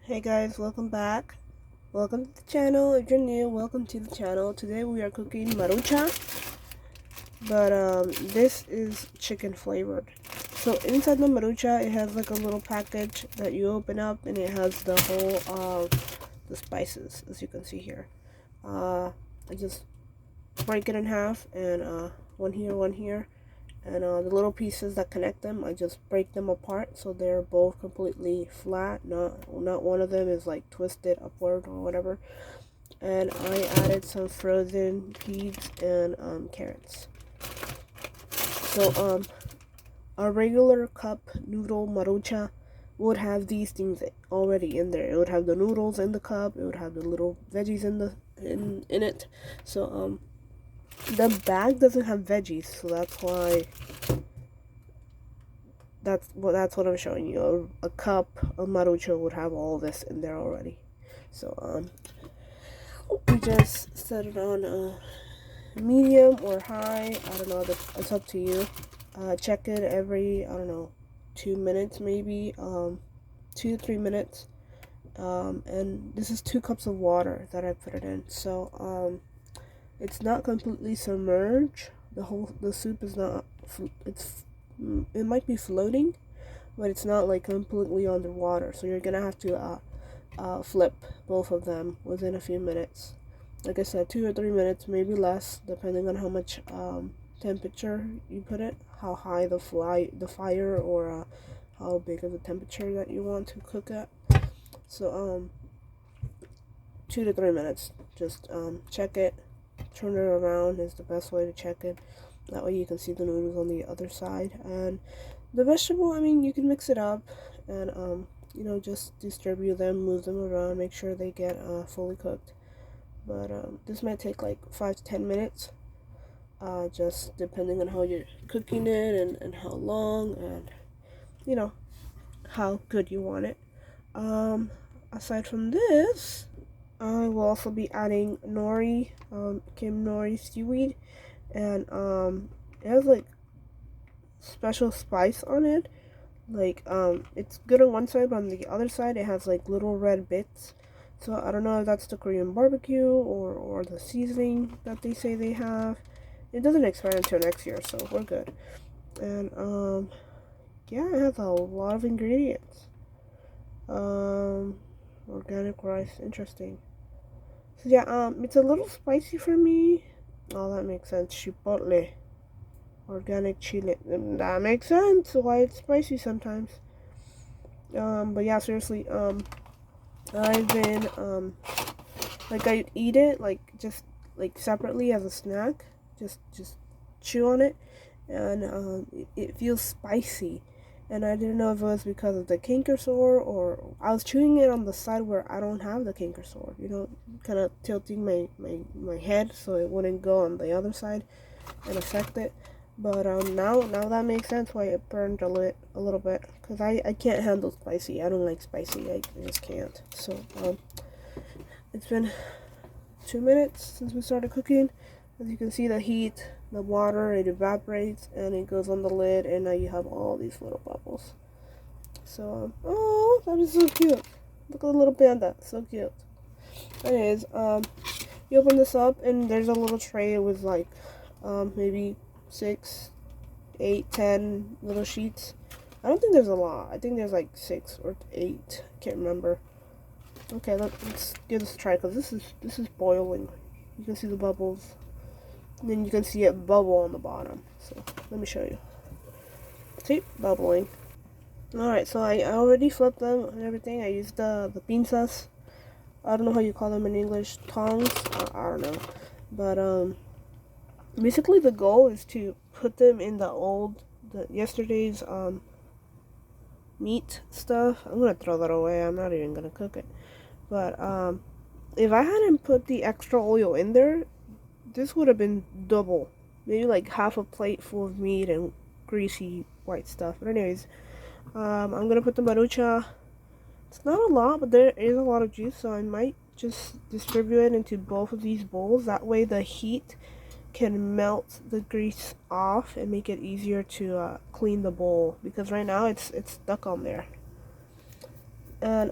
Hey guys, welcome back. Welcome to the channel. If you're new, welcome to the channel. Today we are cooking Maruchan, but this is chicken flavored. So inside the Maruchan, it has like a little package that you open up, and it has the whole the spices, as you can see here. I just break it in half, and one here, and the little pieces that connect them, I just break them apart so they're both completely flat. Not one of them is like twisted upward or whatever. And I added some frozen peas and carrots. So a regular cup noodle marucha would have these things already in there. It would have the noodles in the cup. It would have the little veggies in it. So the bag doesn't have veggies, so that's what I'm showing you. A cup of marucha would have all this in there already. So we just set it on medium or high. I don't know. It's up to you. Check it every, I don't know, 2 minutes maybe. 2 to 3 minutes. And this is 2 cups of water that I put it in. So it's not completely submerged. The soup is not. It might be floating, but it's not like completely underwater. So you're gonna have to flip both of them within a few minutes. Like I said, 2 or 3 minutes, maybe less, depending on how much temperature you put it, how high the fire, or how big of a temperature that you want to cook at. So 2 to 3 minutes. Just check it, turn it around is the best way to check it. That way you can see the noodles on the other side. And the vegetable, I mean, you can mix it up and just distribute them, move them around, make sure they get fully cooked. But this might take like 5 to 10 minutes, just depending on how you're cooking it, and how long, and how good you want it. Aside from this, I will also be adding nori, kim nori seaweed, and it has like special spice on it. Like it's good on one side, but on the other side it has like little red bits. So I don't know if that's the Korean barbecue, or the seasoning that they say they have. It doesn't expire until next year, so we're good. And yeah, it has a lot of ingredients. Organic rice, interesting. So yeah, it's a little spicy for me. Oh, that makes sense. Chipotle, organic chili. That makes sense. Why it's spicy sometimes. But yeah, seriously. I've been like, I eat it like just like separately as a snack. Just chew on it, and it feels spicy. And I didn't know if it was because of the canker sore, or I was chewing it on the side where I don't have the canker sore. Kind of tilting my head so it wouldn't go on the other side and affect it. But now that makes sense why it burned a little bit, because I can't handle spicy. I don't like spicy. I just can't. So it's been 2 minutes since we started cooking. As you can see, the heat, the water, it evaporates and it goes on the lid, and now you have all these little bubbles. So oh, that is so cute. Look at the little panda, so cute. Anyways, you open this up, and there's a little tray with like maybe 6, 8, 10 little sheets. I don't think there's a lot. I think there's like 6 or 8. Can't remember. Okay, let's give this a try, because this is boiling. You can see the bubbles, and then you can see it bubble on the bottom. So let me show you. See, bubbling. All right, so I already flipped them and everything. I used the pinzas. I don't know how you call them in English. Tongs. I don't know, but basically the goal is to put them in yesterday's meat stuff. I'm gonna throw that away. I'm not even gonna cook it. But if I hadn't put the extra oil in there, this would have been double. Maybe like half a plate full of meat and greasy white stuff. But anyways, I'm gonna put the marucha. It's not a lot, but there is a lot of juice, so I might just distribute it into both of these bowls. That way the heat can melt the grease off and make it easier to clean the bowl, because right now it's stuck on there. And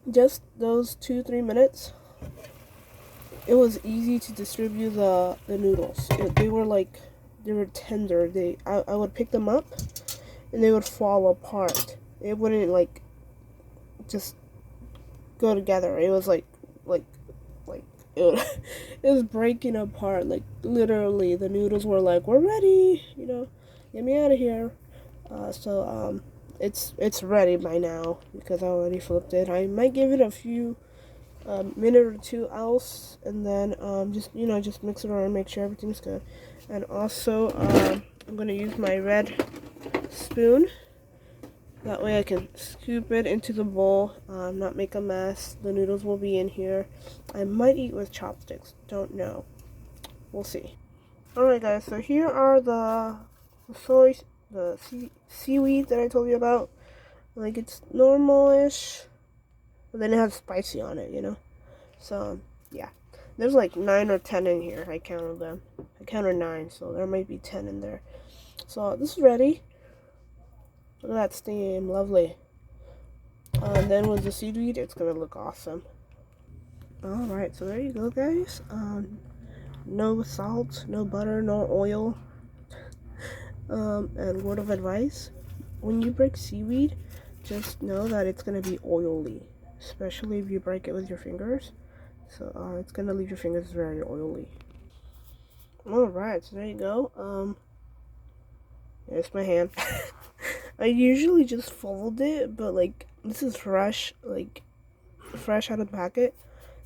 just those 2-3 minutes, it was easy to distribute the noodles. They were like, they were tender. I would pick them up and they would fall apart. It wouldn't like just go together. It was like like it, would, it was breaking apart. Like literally, the noodles were like, "We're ready," get me out of here. So it's ready by now because I already flipped it. I might give it a few minute or two else, and then just mix it around, make sure everything's good. And also, I'm gonna use my red spoon. That way I can scoop it into the bowl, not make a mess. The noodles will be in here. I might eat with chopsticks. Don't know. We'll see. Alright guys, so here are the seaweed that I told you about. Like, it's normal-ish, but then it has spicy on it. So, yeah. There's like 9 or 10 in here. I counted them. I counted 9, so there might be 10 in there. So, this is ready. Look at that steam. Lovely. And then with the seaweed, it's going to look awesome. Alright, so there you go, guys. No salt, no butter, no oil. And word of advice, when you break seaweed, just know that it's going to be oily. Especially if you break it with your fingers. So it's going to leave your fingers very oily. Alright, so there you go. There's my hand. I usually just fold it, but like this is fresh, like fresh out of the packet.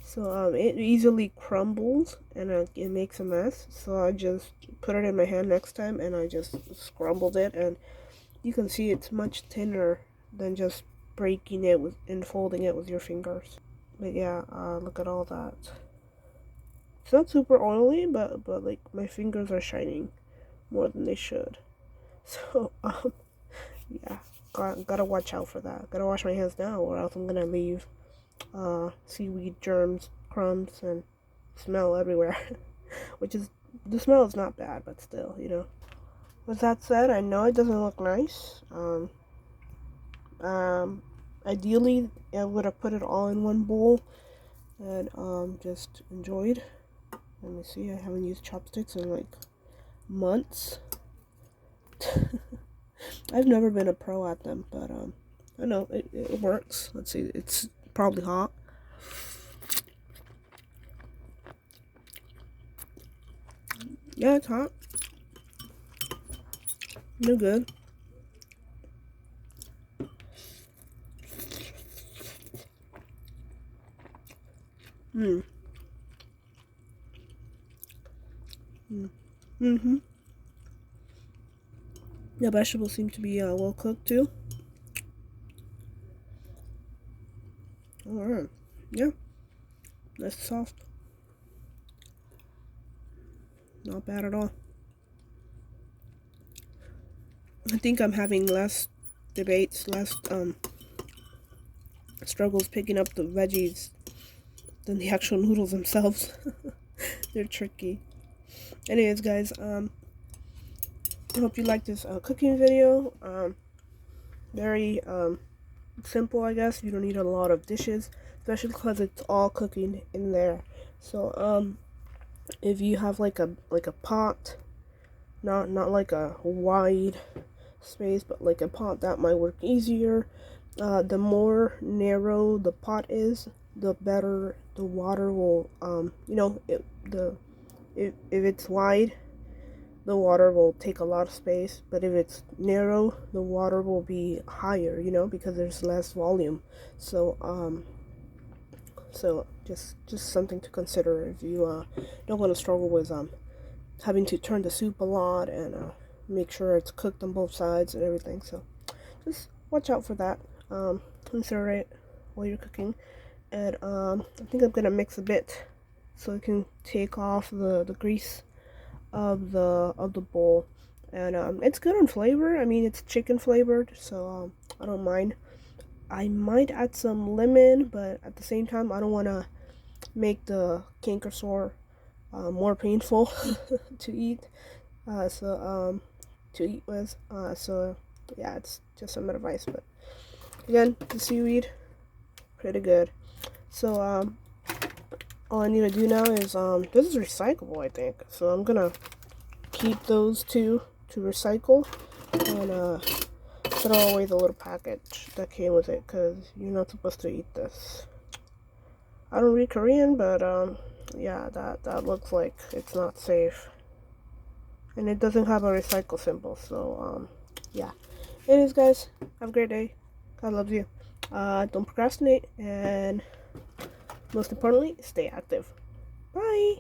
So it easily crumbles and it makes a mess. So I just put it in my hand next time and I just scrambled it, and you can see it's much thinner than just breaking it and folding it with your fingers. But yeah, look at all that. It's not super oily, but like my fingers are shining more than they should. So yeah, gotta watch out for that. Gotta wash my hands now, or else I'm gonna leave seaweed germs, crumbs, and smell everywhere. Which is, the smell is not bad, but still. With that said, I know it doesn't look nice. Ideally, I would have put it all in one bowl and just enjoyed. Let me see. I haven't used chopsticks in like months. I've never been a pro at them, but I know it works. Let's see. It's probably hot. Yeah, it's hot. No good. Mm-hmm. The vegetables seem to be well cooked too. Alright. Yeah. Nice soft. Not bad at all. I think I'm having less debates, less struggles picking up the veggies than the actual noodles themselves. They're tricky. Anyways, guys, I hope you liked this cooking video. Very simple, I guess. You don't need a lot of dishes, especially because it's all cooking in there. So if you have like a pot, not like a wide space, but like a pot, that might work easier. The more narrow the pot is, the better the water will if it's wide, the water will take a lot of space, but if it's narrow, the water will be higher, because there's less volume. So just something to consider if you don't want to struggle with having to turn the soup a lot and make sure it's cooked on both sides and everything. So just watch out for that. Consider it while you're cooking. And I think I'm gonna mix a bit so it can take off the grease of the bowl. And it's good on flavor. I mean, it's chicken flavored, so I don't mind. I might add some lemon, but at the same time, I don't want to make the canker sore more painful to eat. To eat with. So yeah, it's just some advice. But again, the seaweed, pretty good. So all I need to do now is this is recyclable, I think. So I'm gonna keep those two to recycle and throw away the little package that came with it, because you're not supposed to eat this. I don't read Korean, but yeah, that looks like it's not safe. And it doesn't have a recycle symbol, so yeah. Anyways, guys, have a great day. God loves you. Don't procrastinate, and most importantly, stay active. Bye.